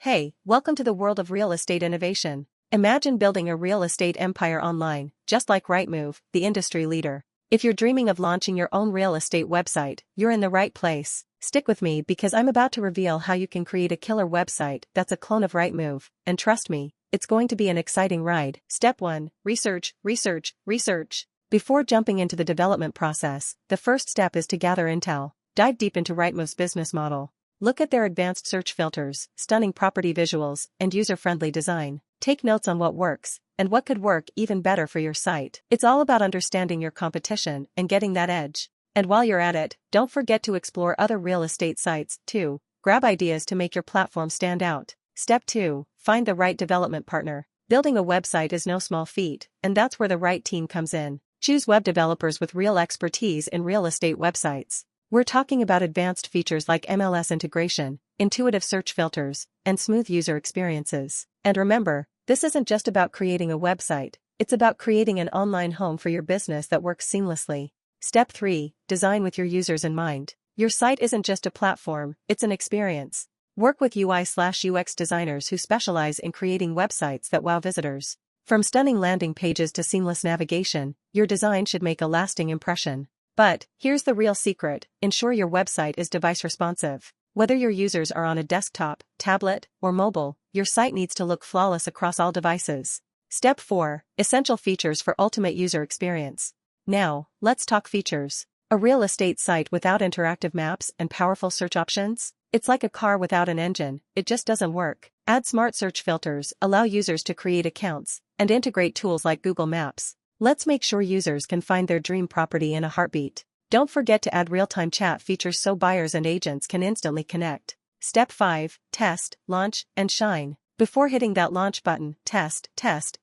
Hey, welcome to the world of real estate innovation. Imagine building a real estate empire online, just like Rightmove, the industry leader. If you're dreaming of launching your own real estate website, you're in the right place. Stick with me because I'm about to reveal how you can create a killer website that's a clone of Rightmove, and trust me, it's going to be an exciting ride. Step 1. Research, research, research. Before jumping into the development process, the first step is to gather intel. Dive deep into Rightmove's business model. Look at their advanced search filters, stunning property visuals, and user-friendly design. Take notes on what works, and what could work even better for your site. It's all about understanding your competition and getting that edge. And while you're at it, don't forget to explore other real estate sites, too. Grab ideas to make your platform stand out. Step 2. Find the right development partner. Building a website is no small feat, and that's where the right team comes in. Choose web developers with real expertise in real estate websites. We're talking about advanced features like MLS integration, intuitive search filters, and smooth user experiences. And remember, this isn't just about creating a website, it's about creating an online home for your business that works seamlessly. Step 3. Design with your users in mind. Your site isn't just a platform, it's an experience. Work with UI/UX designers who specialize in creating websites that wow visitors. From stunning landing pages to seamless navigation, your design should make a lasting impression. But, here's the real secret, ensure your website is device responsive. Whether your users are on a desktop, tablet, or mobile, your site needs to look flawless across all devices. Step 4. Essential features for ultimate user experience. Now, let's talk features. A real estate site without interactive maps and powerful search options? It's like a car without an engine, it just doesn't work. Add smart search filters, allow users to create accounts, and integrate tools like Google Maps. Let's make sure users can find their dream property in a heartbeat. Don't forget to add real-time chat features so buyers and agents can instantly connect. Step 5. Test, launch, and shine. Before hitting that launch button, test,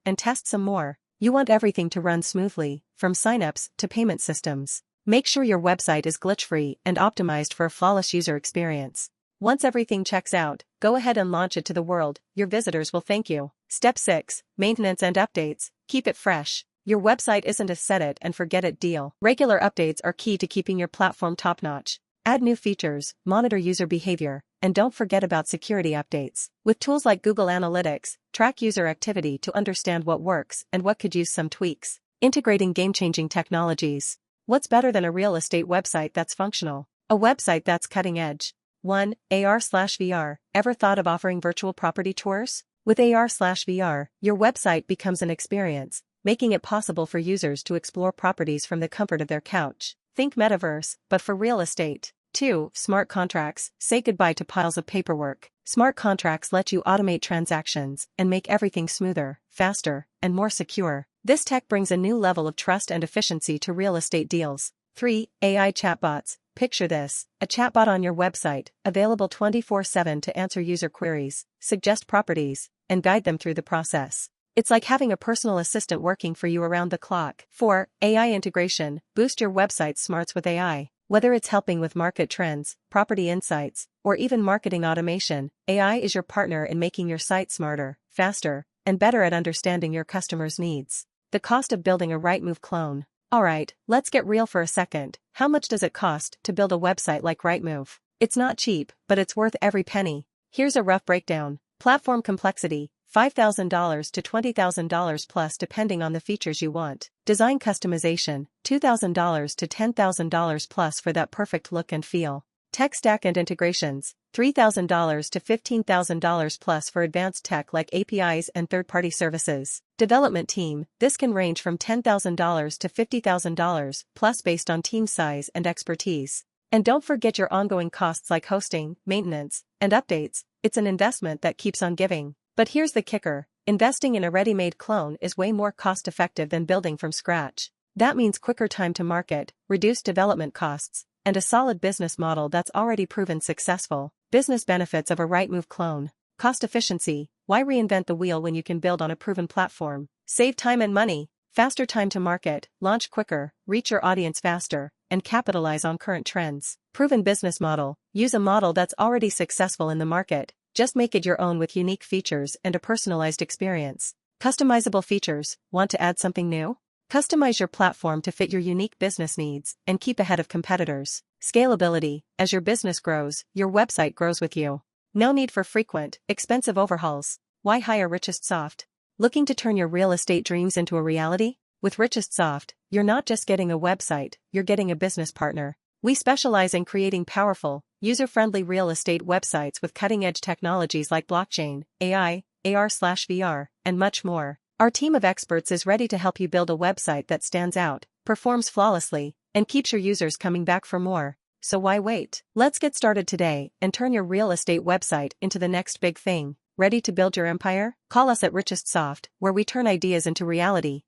and test some more. You want everything to run smoothly, from signups to payment systems. Make sure your website is glitch-free and optimized for a flawless user experience. Once everything checks out, go ahead and launch it to the world. Your visitors will thank you. Step 6. Maintenance and updates. Keep it fresh. Your website isn't a set-it-and-forget-it deal. Regular updates are key to keeping your platform top-notch. Add new features, monitor user behavior, and don't forget about security updates. With tools like Google Analytics, track user activity to understand what works and what could use some tweaks. Integrating game-changing technologies. What's better than a real estate website that's functional? A website that's cutting-edge. 1. AR/VR. Ever thought of offering virtual property tours? With AR/VR, your website becomes an experience, making it possible for users to explore properties from the comfort of their couch. Think metaverse, but for real estate. 2. Smart contracts. Say goodbye to piles of paperwork. Smart contracts let you automate transactions and make everything smoother, faster, and more secure. This tech brings a new level of trust and efficiency to real estate deals. 3. AI chatbots. Picture this, a chatbot on your website, available 24/7 to answer user queries, suggest properties, and guide them through the process. It's like having a personal assistant working for you around the clock. 4. AI integration. Boost your website's smarts with AI. Whether it's helping with market trends, property insights, or even marketing automation, AI is your partner in making your site smarter, faster, and better at understanding your customers' needs. The cost of building a Rightmove clone. Alright, let's get real for a second. How much does it cost to build a website like Rightmove? It's not cheap, but it's worth every penny. Here's a rough breakdown. Platform complexity. $5,000 to $20,000 plus depending on the features you want. Design customization, $2,000 to $10,000 plus for that perfect look and feel. Tech stack and integrations, $3,000 to $15,000 plus for advanced tech like APIs and third-party services. Development team, this can range from $10,000 to $50,000 plus based on team size and expertise. And don't forget your ongoing costs like hosting, maintenance, and updates. It's an investment that keeps on giving. But here's the kicker, investing in a ready-made clone is way more cost-effective than building from scratch. That means quicker time to market, reduced development costs, and a solid business model that's already proven successful. Business benefits of a Rightmove clone. Cost efficiency. Why reinvent the wheel when you can build on a proven platform? Save time and money. Faster time to market, launch quicker, reach your audience faster, and capitalize on current trends. Proven business model. Use a model that's already successful in the market. Just make it your own with unique features and a personalized experience. Customizable features. Want to add something new? Customize your platform to fit your unique business needs and keep ahead of competitors. Scalability. As your business grows, your website grows with you. No need for frequent, expensive overhauls. Why hire RichestSoft? Looking to turn your real estate dreams into a reality? With RichestSoft, you're not just getting a website, you're getting a business partner. We specialize in creating powerful, user-friendly real estate websites with cutting-edge technologies like blockchain, AI, AR/VR, and much more. Our team of experts is ready to help you build a website that stands out, performs flawlessly, and keeps your users coming back for more. So why wait? Let's get started today and turn your real estate website into the next big thing. Ready to build your empire? Call us at RichestSoft, where we turn ideas into reality.